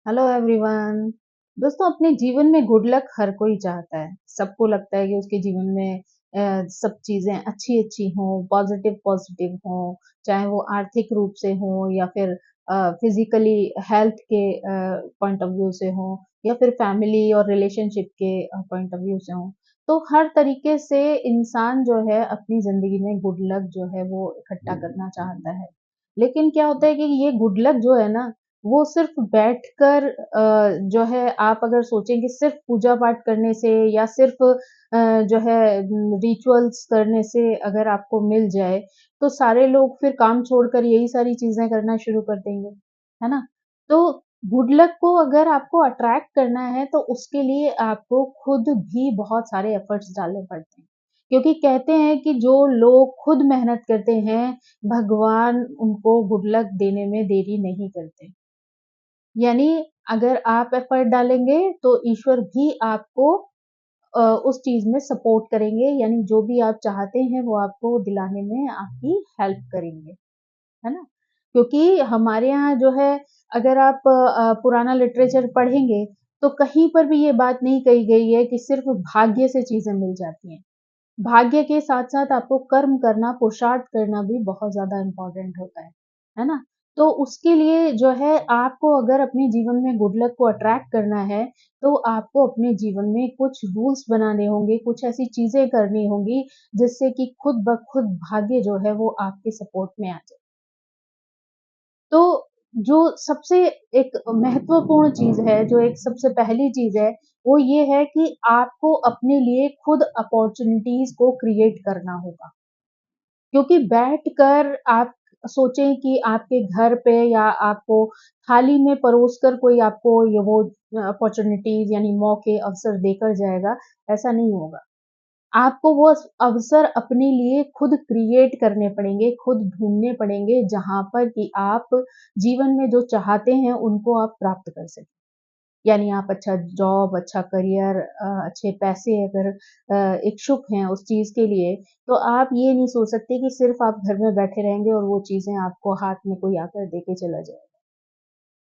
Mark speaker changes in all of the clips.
Speaker 1: Hello everyone. दोस्तों, अपने जीवन में गुड लक हर कोई चाहता है। सबको लगता है कि उसके जीवन में सब चीजें अच्छी अच्छी हों, पॉजिटिव पॉजिटिव हों, चाहे वो आर्थिक रूप से हों या फिर फिजिकली हेल्थ के पॉइंट ऑफ व्यू से हों या फिर फैमिली और रिलेशनशिप के पॉइंट ऑफ व्यू से हों। तो हर तरीके से इंसान जो है अपनी जिंदगी में गुड लक जो है वो इकट्ठा करना चाहता है। लेकिन क्या होता है कि ये गुड लक जो है ना, वो सिर्फ बैठकर जो है आप अगर सोचें कि सिर्फ पूजा पाठ करने से या सिर्फ जो है रिचुअल्स करने से अगर आपको मिल जाए, तो सारे लोग फिर काम छोड़कर यही सारी चीज़ें करना शुरू कर देंगे, है ना? तो गुड लक को अगर आपको अट्रैक्ट करना है, तो उसके लिए आपको खुद भी बहुत सारे एफर्ट्स डालने पड़ते हैं। क्योंकि कहते हैं कि जो लोग खुद मेहनत करते हैं, भगवान उनको गुड लक देने में देरी नहीं करते। यानी अगर आप एफर्ट डालेंगे तो ईश्वर भी आपको उस चीज़ में सपोर्ट करेंगे, यानी जो भी आप चाहते हैं वो आपको दिलाने में आपकी हेल्प करेंगे, है ना? क्योंकि हमारे यहाँ जो है, अगर आप पुराना लिटरेचर पढ़ेंगे तो कहीं पर भी ये बात नहीं कही गई है कि सिर्फ भाग्य से चीज़ें मिल जाती हैं। भाग्य के साथ-साथ आपको कर्म करना, पुरुषार्थ करना भी बहुत ज़्यादा इम्पोर्टेंट होता है ना? तो उसके लिए जो है, आपको अगर अपने जीवन में गुड लक को अट्रैक्ट करना है, तो आपको अपने जीवन में कुछ रूल्स बनाने होंगे, कुछ ऐसी चीज़ें करनी होंगी, जिससे कि खुद ब खुद भाग्य जो है वो आपके सपोर्ट में आ जाए। तो जो सबसे एक महत्वपूर्ण चीज़ है, जो एक सबसे पहली चीज़ है, वो ये है कि आपको अपने लिए खुद अपॉर्च्युनिटीज़ को क्रिएट करना होगा। क्योंकि बैठकर आप सोचें कि आपके घर पे या आपको थाली में परोस कर कोई आपको ये वो अपॉर्च्युनिटीज़ यानी मौके, अवसर देकर जाएगा, ऐसा नहीं होगा। आपको वो अवसर अपने लिए खुद क्रिएट करने पड़ेंगे, खुद ढूँढने पड़ेंगे, जहाँ पर कि आप जीवन में जो चाहते हैं, उनको आप प्राप्त कर सकें। यानी आप अच्छा जॉब, अच्छा करियर, अच्छे पैसे अगर इच्छुक हैं उस चीज़ के लिए, तो आप ये नहीं सोच सकते कि सिर्फ़ आप घर में बैठे रहेंगे और वो चीज़ें आपको हाथ में कोई आकर दे के चला जाएगा।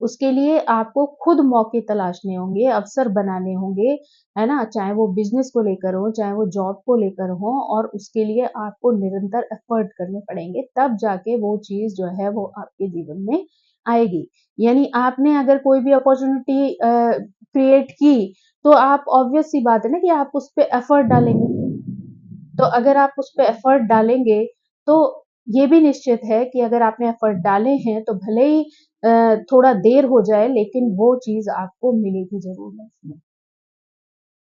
Speaker 1: उसके लिए आपको खुद मौके तलाशने होंगे, अवसर बनाने होंगे, है ना? चाहे वो बिज़नेस को लेकर हो, चाहे वो जॉब को लेकर हो, और उसके लिए आपको निरंतर एफ़र्ट करने पड़ेंगे, तब जाके वो चीज़ जो है वो आपके जीवन में आएगी। यानी आपने अगर कोई भी अपॉर्च्युनिटी क्रिएट की, तो आप ऑब्वियस सी बात है ना कि आप उस पे एफ़र्ट डालेंगे। तो अगर आप उस पे एफ़र्ट डालेंगे, तो ये भी निश्चित है कि अगर आपने एफ़र्ट डाले हैं, तो भले ही थोड़ा देर हो जाए, लेकिन वो चीज़ आपको मिलेगी ज़रूर में।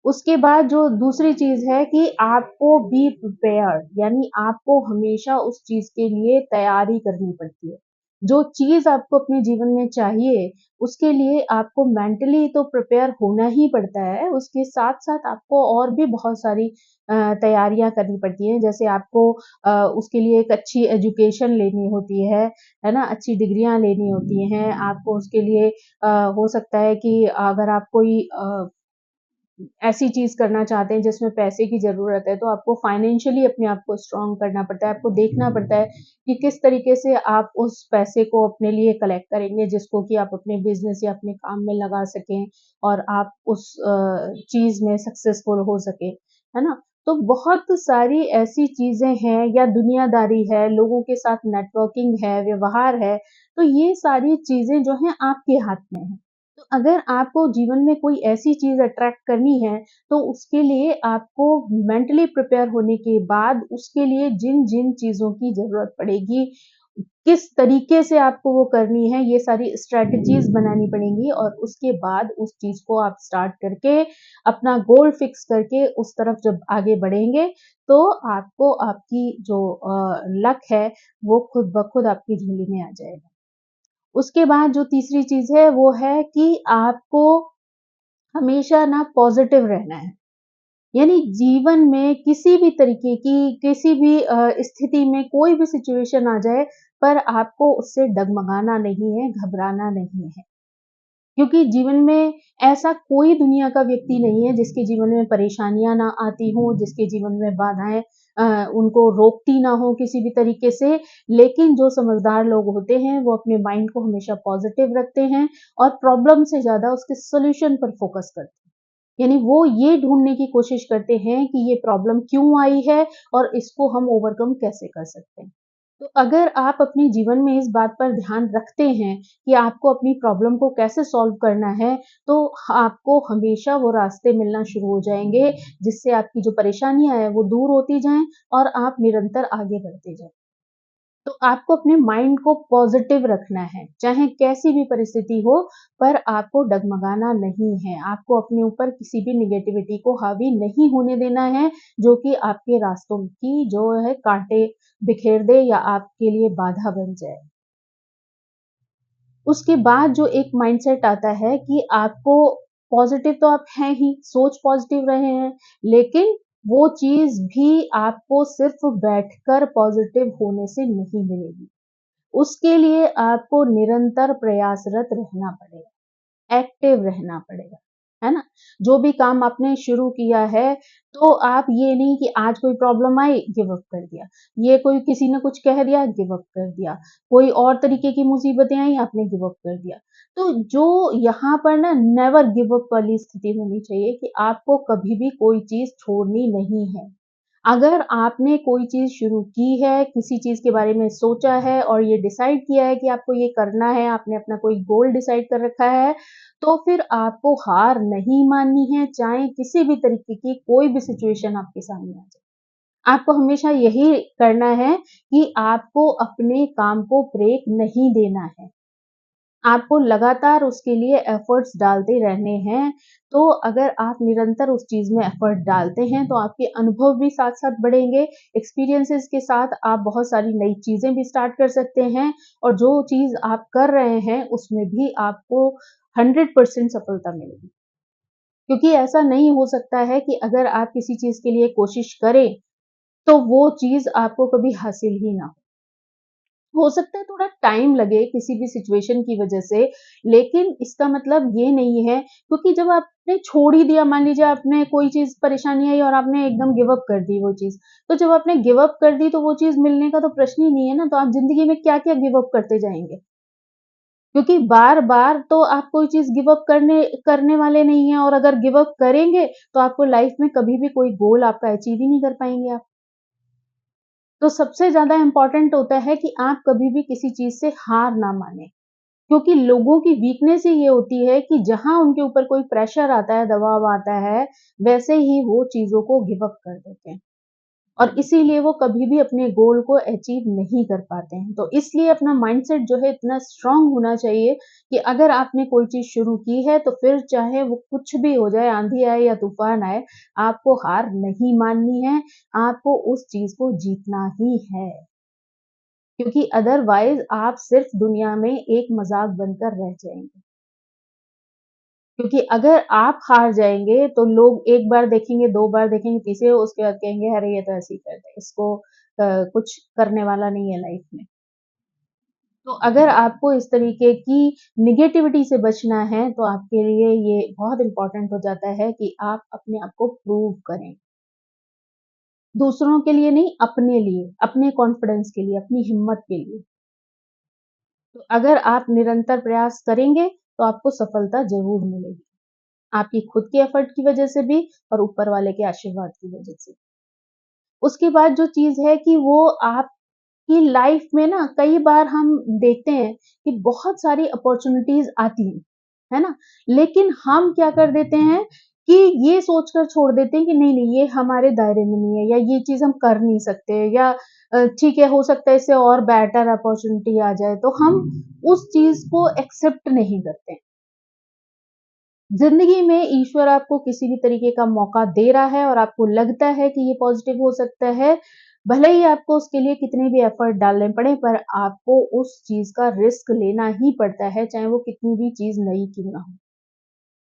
Speaker 1: उसके बाद जो दूसरी चीज़ है कि आपको बी प्रिपेयर्ड, यानी आपको हमेशा उस चीज़ के लिए तैयारी करनी पड़ती है। जो चीज़ आपको अपने जीवन में चाहिए, उसके लिए आपको मेंटली तो प्रिपेयर होना ही पड़ता है, उसके साथ-साथ आपको और भी बहुत सारी तैयारियाँ करनी पड़ती हैं। जैसे आपको उसके लिए एक अच्छी एजुकेशन लेनी होती है ना? अच्छी डिग्रियाँ लेनी होती हैं। आपको उसके लिए हो सकता है कि अगर आप कोई ऐसी चीज़ करना चाहते हैं जिसमें पैसे की ज़रूरत है, तो आपको फाइनेंशियली अपने आप को स्ट्रॉन्ग करना पड़ता है। आपको देखना पड़ता है कि किस तरीके से आप उस पैसे को अपने लिए कलेक्ट करेंगे, जिसको कि आप अपने बिज़नेस या अपने काम में लगा सकें और आप उस चीज़ में सक्सेसफुल हो सकें, है ना? तो बहुत सारी ऐसी चीज़ें हैं, या दुनियादारी है, लोगों के साथ नेटवर्किंग है, व्यवहार है, तो ये सारी चीज़ें जो हैं आपके हाथ में हैं। तो अगर आपको जीवन में कोई ऐसी चीज़ अट्रैक्ट करनी है, तो उसके लिए आपको मेंटली प्रिपेयर होने के बाद उसके लिए जिन-जिन चीज़ों की ज़रूरत पड़ेगी, किस तरीके से आपको वो करनी है, ये सारी स्ट्रैटेजीज़ बनानी पड़ेंगी, और उसके बाद उस चीज़ को आप स्टार्ट करके अपना गोल फिक्स करके उस तरफ जब आगे बढ़ेंगे, तो आपको आपकी जो लक है, वो खुद ब खुद आपकी झोली में आ जाएगा। उसके बाद जो तीसरी चीज़ है, वो है कि आपको हमेशा ना पॉज़िटिव रहना है। यानी जीवन में किसी भी तरीके की, किसी भी स्थिति में कोई भी सिचुएशन आ जाए, पर आपको उससे डगमगाना नहीं है, घबराना नहीं है। क्योंकि जीवन में ऐसा कोई दुनिया का व्यक्ति नहीं है जिसके जीवन में परेशानियाँ ना आती हों, जिसके जीवन में बाधाएँ उनको रोकती ना हो किसी भी तरीके से। लेकिन जो समझदार लोग होते हैं वो अपने माइंड को हमेशा पॉजिटिव रखते हैं और प्रॉब्लम से ज़्यादा उसके सॉल्यूशन पर फोकस करते हैं। यानी वो ये ढूँढने की कोशिश करते हैं कि ये प्रॉब्लम क्यों आई है और इसको हम ओवरकम कैसे कर सकते हैं। तो अगर आप अपने जीवन में इस बात पर ध्यान रखते हैं कि आपको अपनी प्रॉब्लम को कैसे सॉल्व करना है, तो आपको हमेशा वो रास्ते मिलना शुरू हो जाएँगे, जिससे आपकी जो परेशानियाँ हैं, वो दूर होती जाएँ और आप निरंतर आगे बढ़ते जाएँ। तो आपको अपने माइंड को पॉजिटिव रखना है, चाहे कैसी भी परिस्थिति हो, पर आपको डगमगाना नहीं है। आपको अपने ऊपर किसी भी नेगेटिविटी को हावी नहीं होने देना है, जो कि आपके रास्तों की जो है कांटे बिखेर दे या आपके लिए बाधा बन जाए। उसके बाद जो एक माइंडसेट आता है कि आपको पॉजिटिव तो आप हैं ही, सोच पॉजिटिव रहे हैं, लेकिन वो चीज़ भी आपको सिर्फ़ बैठकर पॉजिटिव होने से नहीं मिलेगी। उसके लिए आपको निरंतर प्रयासरत रहना पड़ेगा, एक्टिव रहना पड़ेगा, है ना? जो भी काम आपने शुरू किया है, तो आप ये नहीं कि आज कोई प्रॉब्लम आई, गिव अप कर दिया। ये कोई किसी ने कुछ कह दिया, गिव अप कर दिया। कोई और तरीके की मुसीबतें आई, आपने गिव अप कर दिया। तो जो यहाँ पर ना नेवर गिव अप वाली स्थिति होनी चाहिए कि आपको कभी भी कोई चीज़ छोड़नी नहीं है। अगर आपने कोई चीज़ शुरू की है, किसी चीज़ के बारे में सोचा है और ये डिसाइड किया है कि आपको ये करना है, आपने अपना कोई गोल डिसाइड कर रखा है, तो फिर आपको हार नहीं माननी है, चाहे किसी भी तरीके की कोई भी सिचुएशन आपके सामने आ जाए। आपको हमेशा यही करना है कि आपको अपने काम को ब्रेक नहीं देना है। आपको लगातार उसके लिए एफर्ट्स डालते रहने हैं, तो अगर आप निरंतर उस चीज़ में एफर्ट डालते हैं, तो आपके अनुभव भी साथ-साथ बढ़ेंगे, एक्सपीरियंसेस के साथ आप बहुत सारी नई चीज़ें भी स्टार्ट कर सकते हैं और जो चीज़ आप कर रहे हैं, उसमें भी आपको 100% सफलता मिलेगी। क्योंकि ऐसा नहीं हो सकता है कि अगर आप किसी चीज़ के लिए कोशिश करें, तो वो चीज़ आपको कभी हासिल ही ना हो सकता है थोड़ा टाइम लगे किसी भी सिचुएशन की वजह से, लेकिन इसका मतलब ये नहीं है क्योंकि जब आपने छोड़ ही दिया, मान लीजिए आपने कोई चीज़ परेशानी आई और आपने एकदम गिव अप कर दी वो चीज़, तो जब आपने गिव अप कर दी तो वो चीज़ मिलने का तो प्रश्न ही नहीं है ना, तो आप ज़िंदगी में क्या-क्या गिव अप करते जाएँगे? क्योंकि बार-बार तो आप कोई चीज़ गिव अप करने करने वाले नहीं हैं और अगर गिव अप करेंगे, तो आपको लाइफ में कभी भी कोई गोल आपका अचीव ही नहीं कर पाएँगे आप। तो सबसे ज़्यादा इम्पोर्टेंट होता है कि आप कभी भी किसी चीज़ से हार ना मानें। क्योंकि लोगों की वीकनेस ही ये होती है कि जहाँ उनके ऊपर कोई प्रेशर आता है, दबाव आता है, वैसे ही वो चीज़ों को गिव अप कर देते हैं। और इसीलिए वो कभी भी अपने गोल को अचीव नहीं कर पाते हैं। तो इसलिए अपना माइंडसेट जो है इतना स्ट्रॉन्ग होना चाहिए कि अगर आपने कोई चीज़ शुरू की है तो फिर चाहे वो कुछ भी हो जाए, आँधी आए या तूफ़ान आए, आपको हार नहीं माननी है, आपको उस चीज़ को जीतना ही है। क्योंकि अदरवाइज़ आप सिर्फ़ दुनिया में एक मज़ाक बनकर रह जाएँगे। क्योंकि अगर आप हार जाएँगे तो लोग एक बार देखेंगे, 2 बार देखेंगे, तीसरे उसके बाद कहेंगे अरे ये तो ऐसे ही करता है, इसको कुछ करने वाला नहीं है लाइफ़ में। तो अगर आपको इस तरीके की नेगेटिविटी से बचना है तो आपके लिए ये बहुत इम्पोर्टेंट हो जाता है कि आप अपने आप को प्रूव करें। दूसरों के लिए नहीं, अपने लिए, अपने कॉन्फिडेंस के लिए, अपनी हिम्मत के लिए। तो अगर आप निरंतर प्रयास करेंगे तो आपको सफलता ज़रूर मिलेगी। आपकी खुद के एफर्ट की वजह से भी और ऊपर वाले के आशीर्वाद की वजह से। उसके बाद जो चीज़ है कि वो आपकी लाइफ में ना कई बार हम देखते हैं कि बहुत सारी अपॉर्च्युनिटीज़ आती हैं, है ना? लेकिन हम क्या कर देते हैं कि ये सोचकर छोड़ देते हैं कि नहीं-नहीं ये हमारे दायरे में नहीं है या ये चीज़ हम कर नहीं सकते या ठीक है हो सकता है इससे और बेटर अपॉर्च्युनिटी आ जाए, तो हम उस चीज़ को एक्सेप्ट नहीं करते। ज़िंदगी में ईश्वर आपको किसी भी तरीके का मौका दे रहा है और आपको लगता है कि ये पॉज़िटिव हो सकता है, भले ही आपको उसके लिए कितने भी एफ़र्ट डालने पड़े पर आपको उस चीज़ का रिस्क लेना ही पड़ता है, चाहे वो कितनी भी चीज़ नई क्यों ना हो।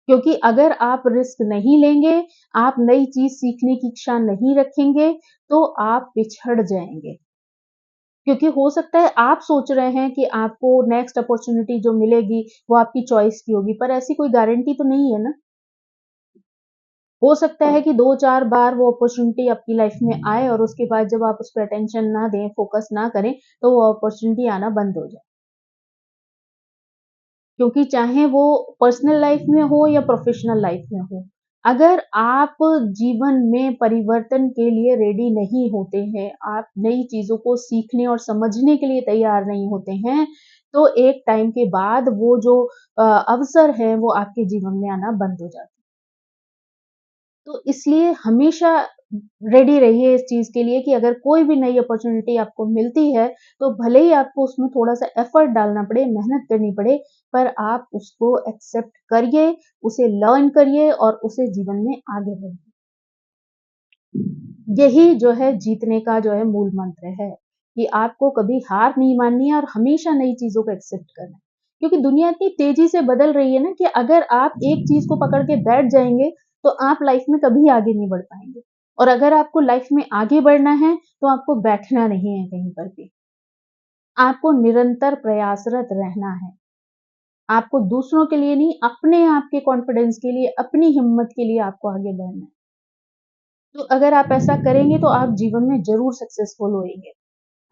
Speaker 1: क्योंकि अगर आप रिस्क नहीं लेंगे, आप नई चीज़ सीखने की इच्छा नहीं रखेंगे, तो आप पिछड़ जाएँगे। क्योंकि हो सकता है आप सोच रहे हैं कि आपको नेक्स्ट अपॉर्च्युनिटी जो मिलेगी, वो आपकी चॉइस की होगी, पर ऐसी कोई गारंटी तो नहीं है ना। हो सकता है कि 2-4 बार वो अपॉर्च्युनिटी आपकी लाइफ में आए और उसके बाद जब आप उस पे अटेंशन ना दें, फोकस ना करें, तो वो अपॉर्च्युनिटी आना बंद हो जाए। क्योंकि चाहे वो पर्सनल लाइफ में हो या प्रोफेशनल लाइफ में हो, अगर आप जीवन में परिवर्तन के लिए रेडी नहीं होते हैं, आप नई चीज़ों को सीखने और समझने के लिए तैयार नहीं होते हैं, तो एक टाइम के बाद वो जो अवसर है, वो आपके जीवन में आना बंद हो जाता है। तो इसलिए हमेशा रेडी रहिए इस चीज़ के लिए कि अगर कोई भी नई अपॉर्च्युनिटी आपको मिलती है, तो भले ही आपको उसमें थोड़ा-सा एफर्ट डालना पड़े, मेहनत करनी पड़े, पर आप उसको एक्सेप्ट करिए, उसे लर्न करिए और उसे जीवन में आगे बढ़िए। यही जो है जीतने का जो है मूल मंत्र है, कि आपको कभी हार नहीं माननी है और हमेशा नई चीज़ों को एक्सेप्ट करना है। क्योंकि दुनिया इतनी तेज़ी से बदल रही है ना कि अगर आप एक चीज़ को पकड़ के बैठ जाएँगे, तो आप लाइफ़ में कभी आगे नहीं बढ़ पाएँगे। और अगर आपको लाइफ़ में आगे बढ़ना है, तो आपको बैठना नहीं है कहीं पर भी। आपको निरंतर प्रयासरत रहना है। आपको दूसरों के लिए नहीं, अपने आप के कॉन्फिडेंस के लिए, अपनी हिम्मत के लिए आपको आगे बढ़ना है। तो अगर आप ऐसा करेंगे तो आप जीवन में ज़रूर सक्सेसफुल होएँगे,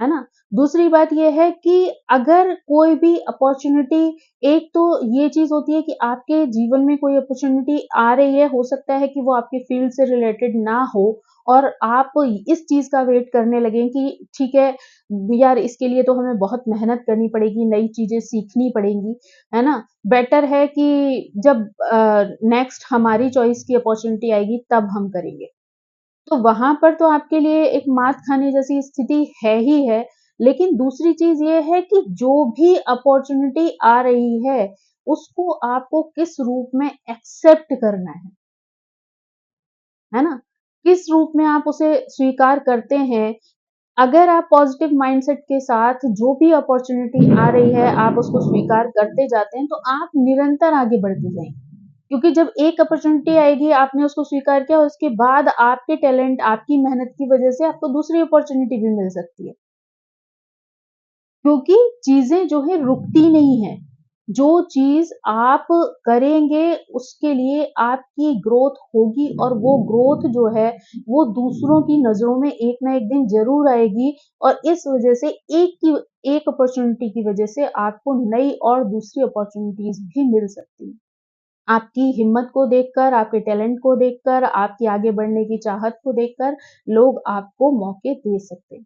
Speaker 1: है ना? दूसरी बात ये है कि अगर कोई भी अपॉर्च्युनिटी एक तो ये चीज़ होती है कि आपके जीवन में कोई अपॉर्च्युनिटी आ रही है, हो सकता है कि वो आपके फ़ील्ड से रिलेटेड ना हो और आप इस चीज़ का वेट करने लगें कि ठीक है, यार इसके लिए तो हमें बहुत मेहनत करनी पड़ेगी, नई चीज़ें सीखनी पड़ेंगी, है ना? बेटर है कि जब नेक्स्ट हमारी चॉइस की अपॉर्च्युनिटी आएगी तब हम करेंगे। तो वहाँ पर तो आपके लिए एक मात खाने जैसी स्थिति है ही है, लेकिन दूसरी चीज़ ये है कि जो भी अपॉर्च्युनिटी आ रही है, उसको आपको किस रूप में एक्सेप्ट करना है ना? किस रूप में आप उसे स्वीकार करते हैं। अगर आप पॉज़िटिव माइंडसेट के साथ जो भी अपॉर्च्युनिटी आ रही है, आप उसको स्वीकार करते जाते हैं, तो आप निरंतर आगे बढ़ते जाएँगे। क्योंकि जब एक अपॉर्च्युनिटी आएगी, आपने उसको स्वीकार किया, उसके बाद आपके टैलेंट, आपकी मेहनत की वजह से आपको दूसरी अपॉर्च्युनिटी भी मिल सकती है। क्योंकि चीज़ें जो है रुकती नहीं हैं। जो चीज़ आप करेंगे, उसके लिए आपकी ग्रोथ होगी और वो ग्रोथ जो है, वो दूसरों की नज़रों में एक ना एक दिन ज़रूर आएगी और इस वजह से एक अपॉर्च्युनिटी की वजह से आपको नई और दूसरी अपॉर्च्युनिटीज़ भी मिल सकती हैं। आपकी हिम्मत को देखकर, आपके टैलेंट को देखकर, आपकी आगे बढ़ने की चाहत को देखकर लोग आपको मौके दे सकते हैं।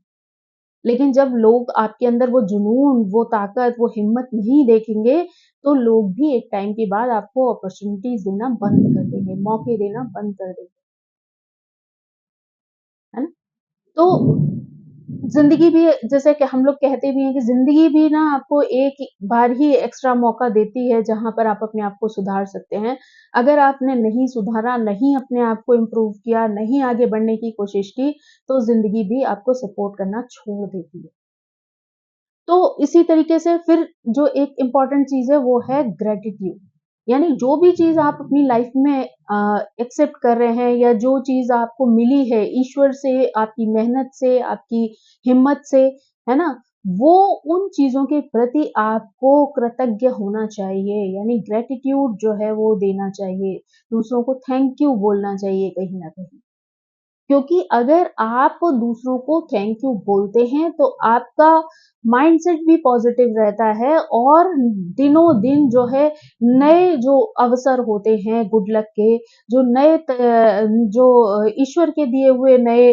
Speaker 1: लेकिन जब लोग आपके अंदर वो जुनून, वो ताकत, वो हिम्मत नहीं देखेंगे, तो लोग भी एक टाइम के बाद आपको अपॉर्च्युनिटीज़ देना बंद कर देंगे, मौके देना बंद कर देंगे, है ना? तो ज़िंदगी भी जैसे कि हम लोग कहते भी हैं कि ज़िंदगी भी ना आपको एक बार ही एक्स्ट्रा मौका देती है, जहाँ पर आप अपने आप को सुधार सकते हैं। अगर आपने नहीं सुधारा, नहीं अपने आप को इम्प्रूव किया, नहीं आगे बढ़ने की कोशिश की, तो ज़िंदगी भी आपको सपोर्ट करना छोड़ देती है। तो इसी तरीके से फिर जो एक इम्पोर्टेंट चीज़ है वो है ग्रैटिट्यूड। यानी जो भी चीज़ आप अपनी लाइफ में एक्सेप्ट कर रहे हैं या जो चीज़ आपको मिली है ईश्वर से, आपकी मेहनत से, आपकी हिम्मत से, है ना? वो उन चीज़ों के प्रति आपको कृतज्ञ होना चाहिए, यानी ग्रैटिट्यूड जो है वो देना चाहिए। दूसरों को थैंक यू बोलना चाहिए कहीं न कहीं। क्योंकि अगर आप दूसरों को थैंक यू बोलते हैं तो आपका माइंडसेट भी पॉजिटिव रहता है और दिनों-दिन जो है नए जो अवसर होते हैं गुड लक के, जो नए जो ईश्वर के दिए हुए नए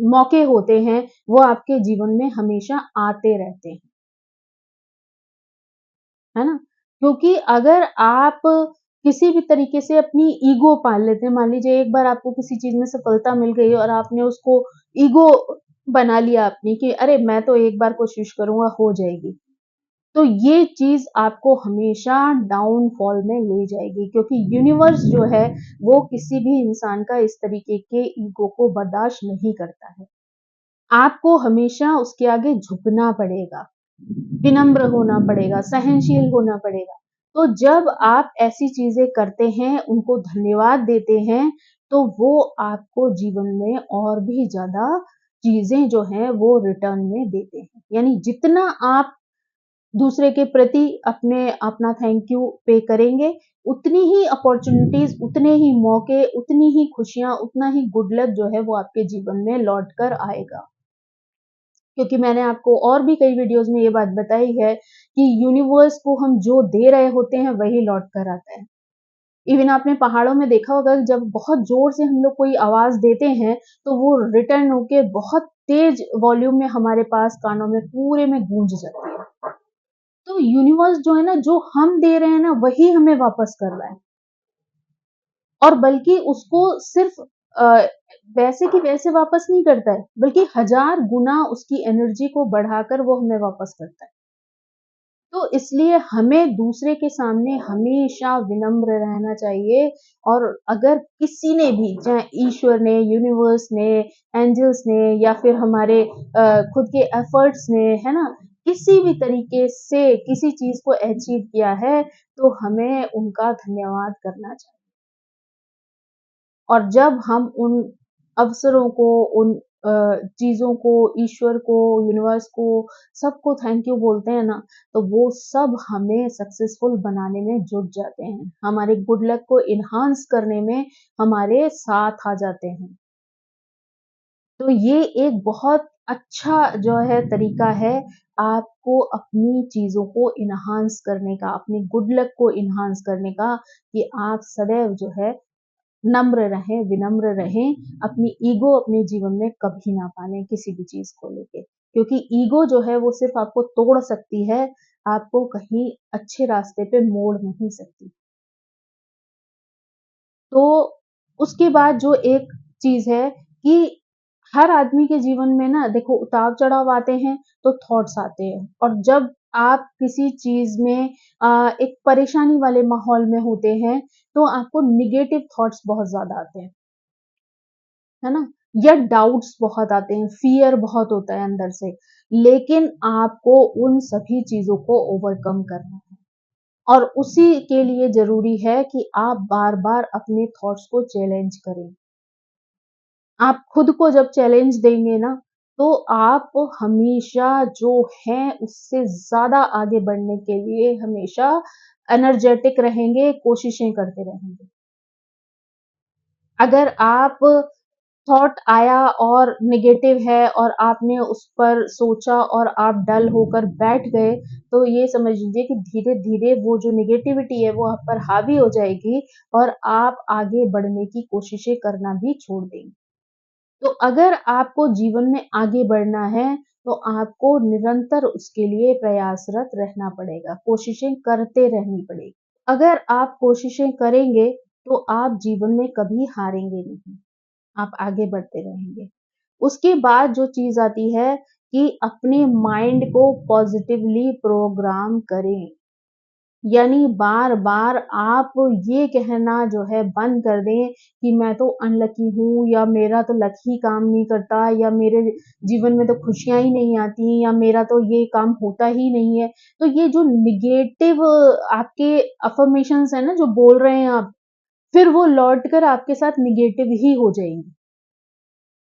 Speaker 1: मौके होते हैं, वो आपके जीवन में हमेशा आते रहते हैं। है ना? क्योंकि अगर आप किसी भी तरीके से अपनी ईगो पाल लेते हैं, मान लीजिए एक बार आपको किसी चीज़ में सफलता मिल गई और आपने उसको ईगो बना लिया अपनी कि अरे मैं तो एक बार कोशिश करूँगा हो जाएगी। तो ये चीज़ आपको हमेशा डाउनफॉल में ले जाएगी क्योंकि यूनिवर्स जो है वो किसी भी इंसान का इस तरीके के ईगो को बर्दाश्त नहीं करता है। आपको हमेशा उसके आगे झुकना पड़ेगा। विनम्र होना पड़ेगा, सहनशील होना पड़ेगा। तो जब आप ऐसी चीज़ें करते हैं, उनको धन्यवाद देते हैं, तो वो आपको जीवन में और भी ज़्यादा चीज़ें जो हैं वो रिटर्न में देते हैं। यानी जितना आप दूसरे के प्रति अपना थैंक यू पे करेंगे, उतनी ही अपॉर्चुनिटीज, उतने ही मौके, उतनी ही खुशियां, उतना ही गुड लक जो है वो आपके जीवन में लौट कर आएगा। क्योंकि मैंने आपको और भी कई वीडियोस में ये बात बताई है कि यूनिवर्स को हम जो दे रहे होते हैं वही लौट कर आता है। इवन आपने पहाड़ों में देखा होगा कि जब बहुत जोर से हम लोग कोई आवाज देते हैं तो वो रिटर्न होके बहुत तेज वॉल्यूम में हमारे पास कानों में पूरे में गूंज जाती है। तो यूनिवर्स जो है ना, जो हम दे रहे हैं ना वही हमें वापस कर रहा है, और बल्कि उसको सिर्फ अ, वैसे की वैसे वापस नहीं करता है, बल्कि हजार गुना उसकी एनर्जी को बढ़ाकर वो हमें वापस करता है। तो इसलिए हमें दूसरे के सामने हमेशा विनम्र रहना चाहिए। और अगर किसी ने भी, चाहे ईश्वर ने, यूनिवर्स ने, एंजल्स ने, या फिर हमारे खुद के एफर्ट्स ने, है ना, किसी भी तरीके से किसी चीज को अचीव किया है, तो हमें उनका धन्यवाद करना चाहिए। और जब हम उन अवसरों को, उन चीज़ों को, ईश्वर को, यूनिवर्स को, सबको थैंक यू बोलते हैं ना, तो वो सब हमें सक्सेसफुल बनाने में जुट जाते हैं। हमारे गुड लक को एनहांस करने में हमारे साथ आ जाते हैं। तो ये एक बहुत अच्छा जो है तरीका है आपको अपनी चीज़ों को एनहांस करने का, अपनी गुड लक को एनहांस करने का, कि आप सदैव जो है नम्र रहें, विनम्र रहें, अपनी ईगो अपने जीवन में कभी ना पालें किसी भी चीज़ को लेके। क्योंकि ईगो जो है वो सिर्फ़ आपको तोड़ सकती है, आपको कहीं अच्छे रास्ते पे मोड़ नहीं सकती। तो उसके बाद जो एक चीज़ है कि हर आदमी के जीवन में ना देखो उतार-चढ़ाव आते हैं, तो थॉट्स आते हैं, और जब आप किसी चीज़ में एक परेशानी वाले माहौल में होते हैं, तो आपको नेगेटिव थॉट्स बहुत ज़्यादा आते हैं। है ना? या डाउट्स बहुत आते हैं, फ़ियर बहुत होता है अंदर से, लेकिन आपको उन सभी चीज़ों को ओवरकम करना है। और उसी के लिए ज़रूरी है कि आप बार-बार अपने थॉट्स को चैलेंज करें। आप खुद को जब चैलेंज देंगे ना, तो आप हमेशा जो हैं उससे ज़्यादा आगे बढ़ने के लिए हमेशा एनर्जेटिक रहेंगे, कोशिशें करते रहेंगे। अगर आप थॉट आया और नेगेटिव है और आपने उस पर सोचा और आप डल होकर बैठ गए, तो ये समझ लीजिए कि धीरे-धीरे वो जो नेगेटिविटी है वो आप पर हावी हो जाएगी और आप आगे बढ़ने की कोशिशें करना भी छोड़ देंगे। तो अगर आपको जीवन में आगे बढ़ना है, तो आपको निरंतर उसके लिए प्रयासरत रहना पड़ेगा, कोशिशें करते रहनी पड़ेगी। अगर आप कोशिशें करेंगे, तो आप जीवन में कभी हारेंगे नहीं। आप आगे बढ़ते रहेंगे। उसके बाद जो चीज़ आती है कि अपने माइंड को पॉज़िटिवली प्रोग्राम करें। यानी बार-बार आप ये कहना जो है बंद कर दें कि मैं तो अनलकी हूँ, या मेरा तो लक ही काम नहीं करता, या मेरे जीवन में तो खुशियाँ ही नहीं आती, या मेरा तो ये काम होता ही नहीं है। तो ये जो नेगेटिव आपके अफ़र्मेशंस हैं ना जो बोल रहे हैं आप, फिर वो लौट कर आपके साथ नेगेटिव ही हो जाएँगी।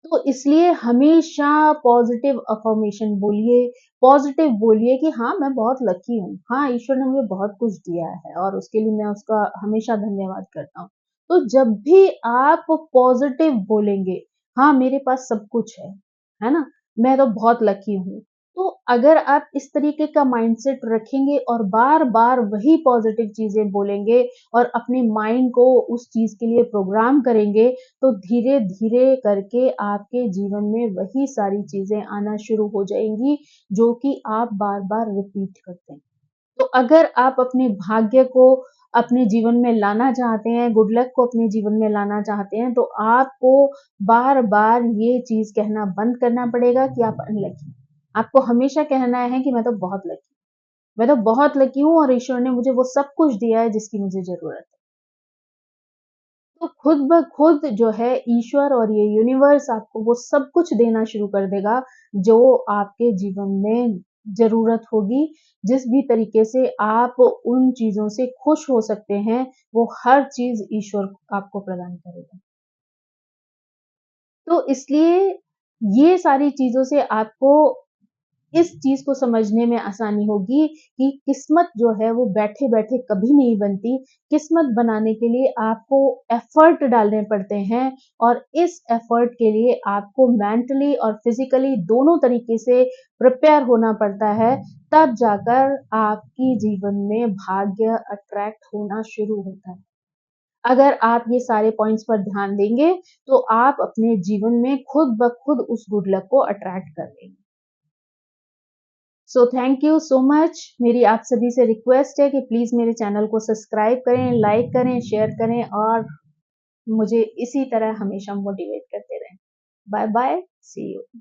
Speaker 1: तो इसलिए हमेशा पॉज़िटिव अफ़र्मेशन बोलिए, पॉज़िटिव बोलिए कि हाँ, मैं बहुत लकी हूँ। हाँ, ईश्वर ने मुझे बहुत कुछ दिया है और उसके लिए मैं उसका हमेशा धन्यवाद करता हूँ। तो जब भी आप पॉज़िटिव बोलेंगे, हाँ, मेरे पास सब कुछ है ना? मैं तो बहुत लकी हूँ। तो अगर आप इस तरीके का माइंडसेट रखेंगे और बार-बार वही पॉज़िटिव चीज़ें बोलेंगे और अपने माइंड को उस चीज़ के लिए प्रोग्राम करेंगे, तो धीरे-धीरे करके आपके जीवन में वही सारी चीज़ें आना शुरू हो जाएँगी, जो कि आप बार-बार रिपीट करते हैं। तो अगर आप अपने भाग्य को अपने जीवन में लाना चाहते हैं, गुड लक को अपने जीवन में लाना चाहते हैं, तो आपको बार-बार ये चीज़ कहना बंद करना पड़ेगा कि आप अनलकी हैं। आपको हमेशा कहना है कि मैं तो बहुत लकी हूँ। मैं तो बहुत लकी हूँ और ईश्वर ने मुझे वो सब कुछ दिया है जिसकी मुझे ज़रूरत है। तो खुद ब खुद जो है ईश्वर और ये यूनिवर्स आपको वो सब कुछ देना शुरू कर देगा, जो आपके जीवन में ज़रूरत होगी। जिस भी तरीके से आप उन चीज़ों से खुश हो सकते हैं, वो हर चीज़ ईश्वर आपको प्रदान करेगा। तो इसलिए ये सारी चीज़ों से आपको इस चीज को समझने में आसानी होगी कि किस्मत जो है वो बैठे-बैठे कभी नहीं बनती। किस्मत बनाने के लिए आपको एफर्ट डालने पड़ते हैं और इस एफर्ट के लिए आपको मेंटली और फिजिकली दोनों तरीके से प्रिपेयर होना पड़ता है, तब जाकर आपकी जीवन में भाग्य अट्रैक्ट होना शुरू होता है। अगर आप ये सारे पॉइंट्स पर ध्यान देंगे, तो आप अपने जीवन में खुद ब खुद उस गुड लक को अट्रैक्ट कर लेंगे। So thank you so much. मेरी आप सभी से रिक्वेस्ट है कि प्लीज़ मेरे चैनल को सब्सक्राइब करें, लाइक करें, शेयर करें और मुझे इसी तरह हमेशा मोटिवेट करते रहें। Bye bye, see you.